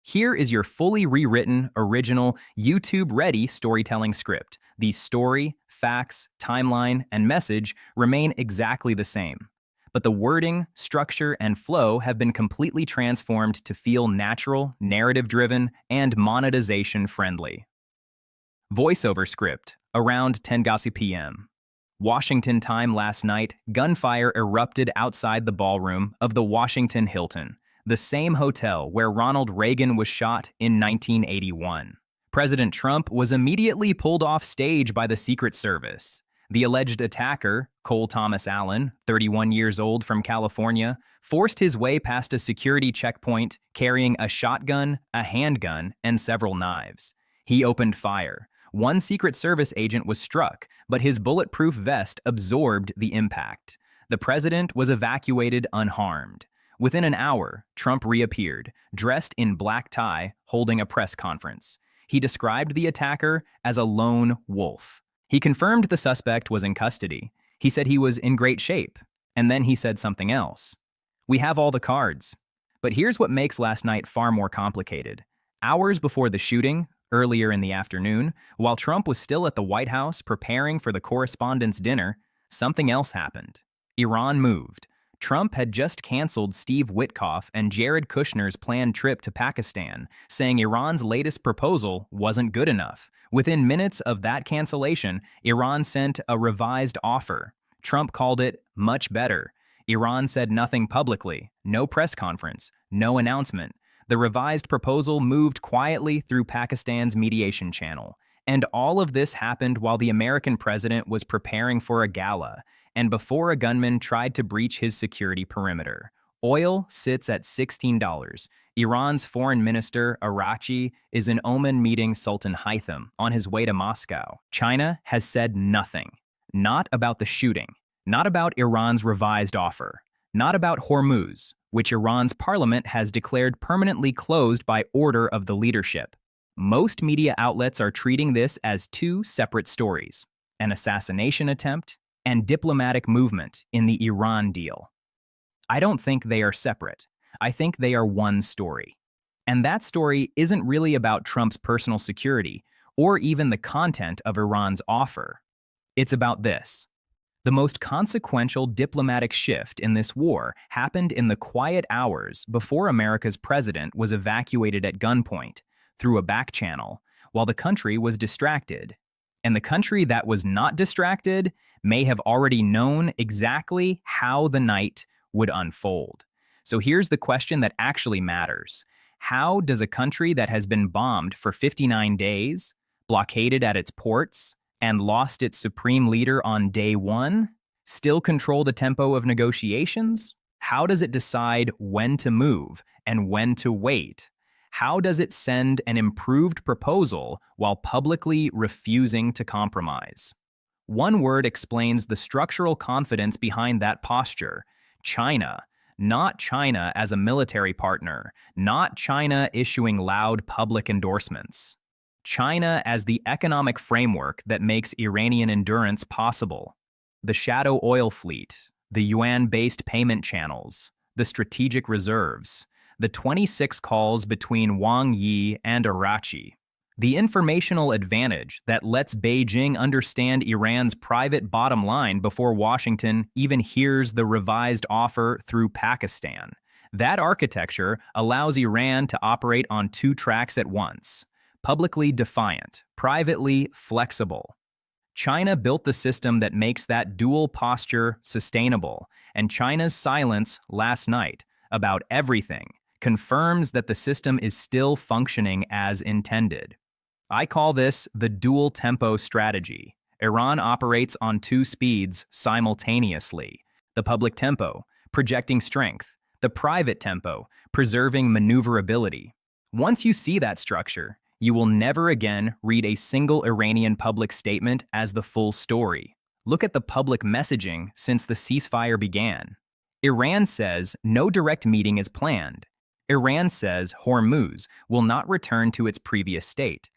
Here is your fully rewritten, original, YouTube-ready storytelling script. The story, facts, timeline, and message remain exactly the same. But the wording, structure, and flow have been completely transformed to feel natural, narrative-driven, and monetization-friendly. Voiceover script, around 10:00 p.m. Washington time last night, gunfire erupted outside the ballroom of the Washington Hilton, the same hotel where Ronald Reagan was shot in 1981. President Trump was immediately pulled off stage by the Secret Service. The alleged attacker, Cole Thomas Allen, 31 years old from California, forced his way past a security checkpoint carrying a shotgun, a handgun, and several knives. He opened fire. One Secret Service agent was struck, but his bulletproof vest absorbed the impact. The president was evacuated unharmed. Within an hour, Trump reappeared, dressed in black tie, holding a press conference. He described the attacker as a lone wolf. He confirmed the suspect was in custody. He said he was in great shape. And then he said something else. We have all the cards. But here's what makes last night far more complicated. Hours before the shooting, earlier in the afternoon, while Trump was still at the White House preparing for the correspondents' dinner, something else happened. Iran moved. Trump had just canceled Steve Witkoff and Jared Kushner's planned trip to Pakistan, saying Iran's latest proposal wasn't good enough. Within minutes of that cancellation, Iran sent a revised offer. Trump called it much better. Iran said nothing publicly, no press conference, no announcement. The revised proposal moved quietly through Pakistan's mediation channel. And all of this happened while the American president was preparing for a gala, and before a gunman tried to breach his security perimeter. Oil sits at $16. Iran's foreign minister, Arachi, is in Oman meeting Sultan Haitham on his way to Moscow. China has said nothing. Not about the shooting. Not about Iran's revised offer. Not about Hormuz, which Iran's parliament has declared permanently closed by order of the leadership. Most media outlets are treating this as two separate stories, an assassination attempt and diplomatic movement in the Iran deal. I don't think they are separate. I think they are one story. And that story isn't really about Trump's personal security or even the content of Iran's offer. It's about this. The most consequential diplomatic shift in this war happened in the quiet hours before America's president was evacuated at gunpoint through a back channel while the country was distracted. And the country that was not distracted may have already known exactly how the night would unfold. So here's the question that actually matters. How does a country that has been bombed for 59 days, blockaded at its ports, and lost its supreme leader on day one, still control the tempo of negotiations? How does it decide when to move and when to wait? How does it send an improved proposal while publicly refusing to compromise? One word explains the structural confidence behind that posture: China. Not China as a military partner, not China issuing loud public endorsements. China as the economic framework that makes Iranian endurance possible. The shadow oil fleet, the yuan-based payment channels, the strategic reserves, the 26 calls between Wang Yi and Arachi. The informational advantage that lets Beijing understand Iran's private bottom line before Washington even hears the revised offer through Pakistan. That architecture allows Iran to operate on two tracks at once: publicly defiant, privately flexible. China built the system that makes that dual posture sustainable, and China's silence last night about everything confirms that the system is still functioning as intended. I call this the dual tempo strategy. Iran operates on two speeds simultaneously: the public tempo, projecting strength; the private tempo, preserving maneuverability. Once you see that structure, you will never again read a single Iranian public statement as the full story. Look at the public messaging since the ceasefire began. Iran says no direct meeting is planned. Iran says Hormuz will not return to its previous state.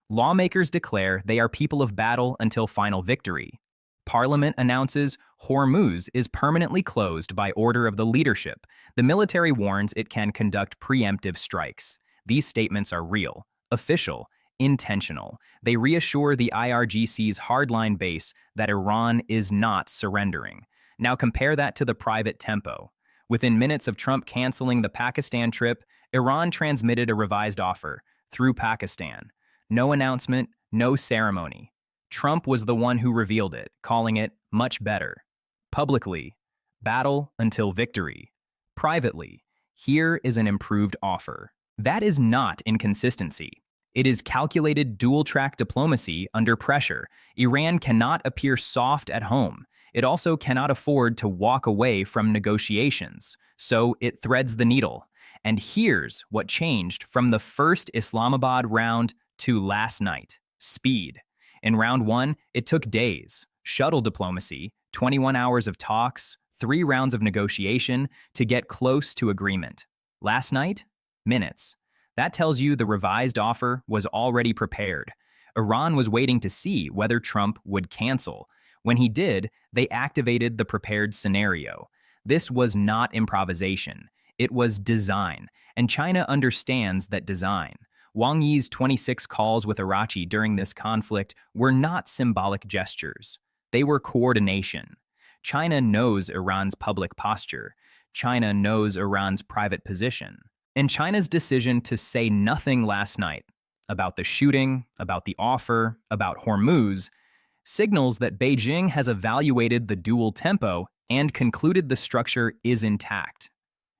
Lawmakers declare they are people of battle until final victory. Parliament announces Hormuz is permanently closed by order of the leadership. The military warns it can conduct preemptive strikes. These statements are real, official, intentional. They reassure the IRGC's hardline base that Iran is not surrendering. Now compare that to the private tempo. Within minutes of Trump canceling the Pakistan trip, Iran transmitted a revised offer through Pakistan. No announcement, no ceremony. Trump was the one who revealed it, calling it much better. Publicly, battle until victory. Privately, here is an improved offer. That is not inconsistency. It is calculated dual-track diplomacy under pressure. Iran cannot appear soft at home. It also cannot afford to walk away from negotiations. So it threads the needle. And here's what changed from the first Islamabad round to last night: speed. In round one, it took days, shuttle diplomacy, 21 hours of talks, 3 rounds of negotiation to get close to agreement. Last night, minutes. That tells you the revised offer was already prepared. Iran was waiting to see whether Trump would cancel. When he did, they activated the prepared scenario. This was not improvisation. It was design, and China understands that design. Wang Yi's 26 calls with Arachi during this conflict were not symbolic gestures. They were coordination. China knows Iran's public posture. China knows Iran's private position. And China's decision to say nothing last night about the shooting, about the offer, about Hormuz, signals that Beijing has evaluated the dual tempo and concluded the structure is intact.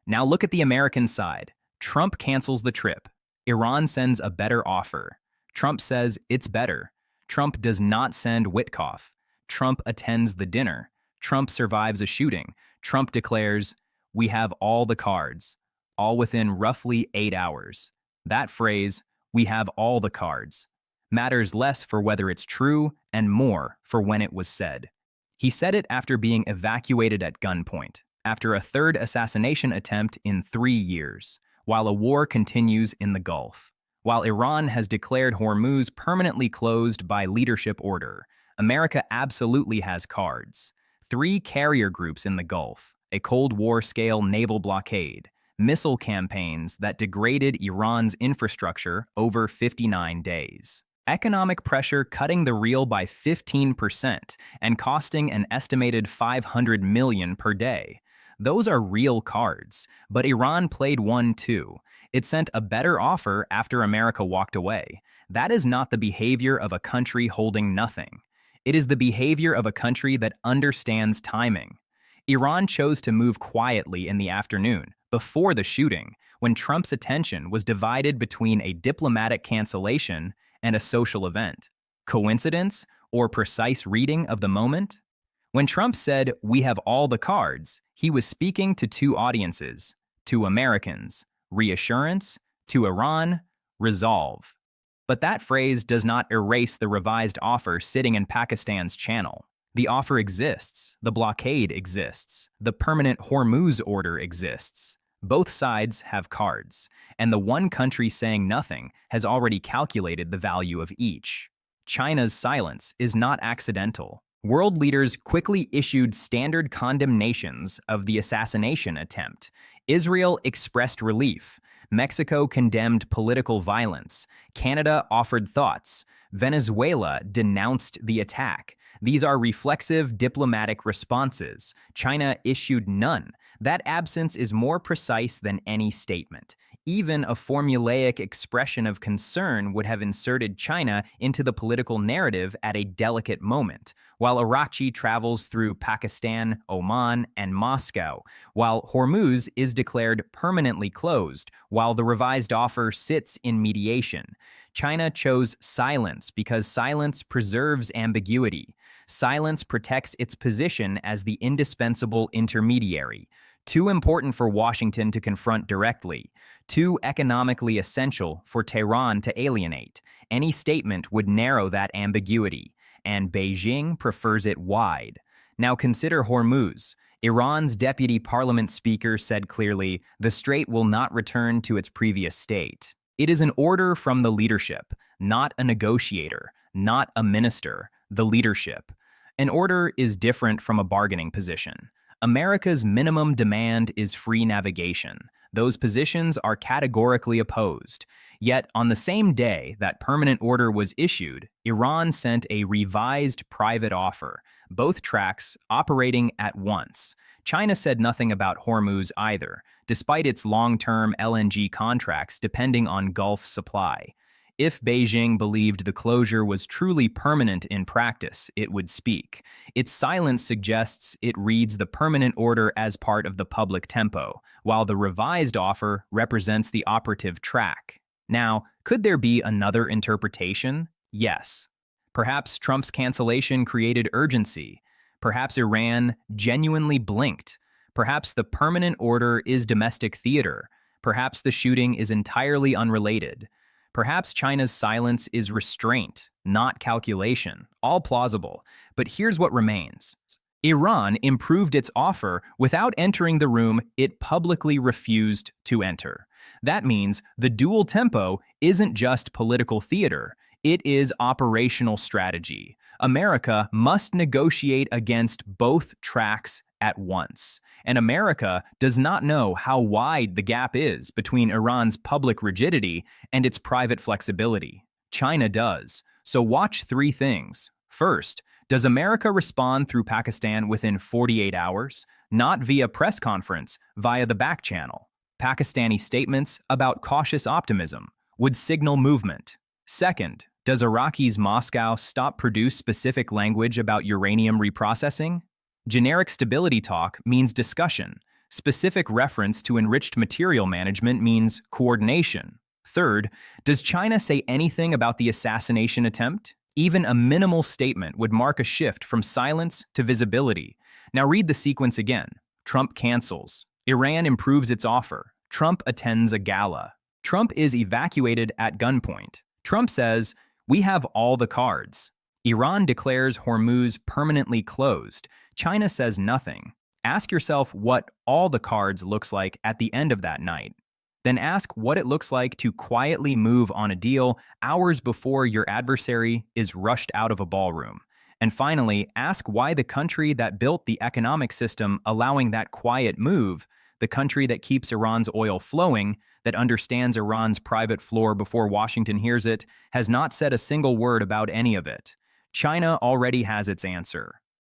Now look at the American side. Trump cancels the trip. Iran sends a better offer. Trump says it's better. Trump does not send Witkoff. Trump attends the dinner. Trump survives a shooting. Trump declares, "We have all the cards," all within roughly 8 hours. That phrase, "we have all the cards," matters less for whether it's true and more for when it was said. He said it after being evacuated at gunpoint, after a third assassination attempt in 3 years, while a war continues in the Gulf. While Iran has declared Hormuz permanently closed by leadership order, America absolutely has cards. 3 carrier groups in the Gulf, a Cold War-scale naval blockade, missile campaigns that degraded Iran's infrastructure over 59 days. Economic pressure cutting the real by 15% and costing an estimated $500 million per day. Those are real cards, but Iran played one too. It sent a better offer after America walked away. That is not the behavior of a country holding nothing. It is the behavior of a country that understands timing. Iran chose to move quietly in the afternoon, before the shooting, when Trump's attention was divided between a diplomatic cancellation and a social event. Coincidence or precise reading of the moment? When Trump said, "We have all the cards," he was speaking to 2 audiences, to Americans, reassurance, to Iran, resolve. But that phrase does not erase the revised offer sitting in Pakistan's channel. The offer exists, the blockade exists, the permanent Hormuz order exists. Both sides have cards, and the one country saying nothing has already calculated the value of each. China's silence is not accidental. World leaders quickly issued standard condemnations of the assassination attempt. Israel expressed relief. Mexico condemned political violence. Canada offered thoughts. Venezuela denounced the attack. These are reflexive diplomatic responses. China issued none. That absence is more precise than any statement. Even a formulaic expression of concern would have inserted China into the political narrative at a delicate moment, while Arachi travels through Pakistan, Oman, and Moscow, while Hormuz is declared permanently closed, while the revised offer sits in mediation. China chose silence because silence preserves ambiguity. Silence protects its position as the indispensable intermediary. Too important for Washington to confront directly, too economically essential for Tehran to alienate. Any statement would narrow that ambiguity, and Beijing prefers it wide. Now consider Hormuz. Iran's deputy parliament speaker said clearly, "The strait will not return to its previous state." It is an order from the leadership, not a negotiator, not a minister, the leadership. An order is different from a bargaining position. America's minimum demand is free navigation. Those positions are categorically opposed. Yet, on the same day that permanent order was issued, Iran sent a revised private offer, both tracks operating at once. China said nothing about Hormuz either, despite its long-term LNG contracts depending on Gulf supply. If Beijing believed the closure was truly permanent in practice, it would speak. Its silence suggests it reads the permanent order as part of the public tempo, while the revised offer represents the operative track. Now, could there be another interpretation? Yes. Perhaps Trump's cancellation created urgency. Perhaps Iran genuinely blinked. Perhaps the permanent order is domestic theater. Perhaps the shooting is entirely unrelated. Perhaps China's silence is restraint, not calculation. All plausible. But here's what remains. Iran improved its offer without entering the room it publicly refused to enter. That means the dual tempo isn't just political theater, it is operational strategy. America must negotiate against both tracks at once. And America does not know how wide the gap is between Iran's public rigidity and its private flexibility. China does. So watch three things. First, does America respond through Pakistan within 48 hours? Not via press conference, via the back channel. Pakistani statements about cautious optimism would signal movement. Second, does Iraqi's Moscow stop produce specific language about uranium reprocessing? Generic stability talk means discussion. Specific reference to enriched material management means coordination. Third, does China say anything about the assassination attempt? Even a minimal statement would mark a shift from silence to visibility. Now read the sequence again. Trump cancels. Iran improves its offer. Trump attends a gala. Trump is evacuated at gunpoint. Trump says, "We have all the cards." Iran declares Hormuz permanently closed. China says nothing. Ask yourself what all the cards looks like at the end of that night. Then ask what it looks like to quietly move on a deal hours before your adversary is rushed out of a ballroom. And finally, ask why the country that built the economic system allowing that quiet move, the country that keeps Iran's oil flowing, that understands Iran's private floor before Washington hears it, has not said a single word about any of it. China already has its answer.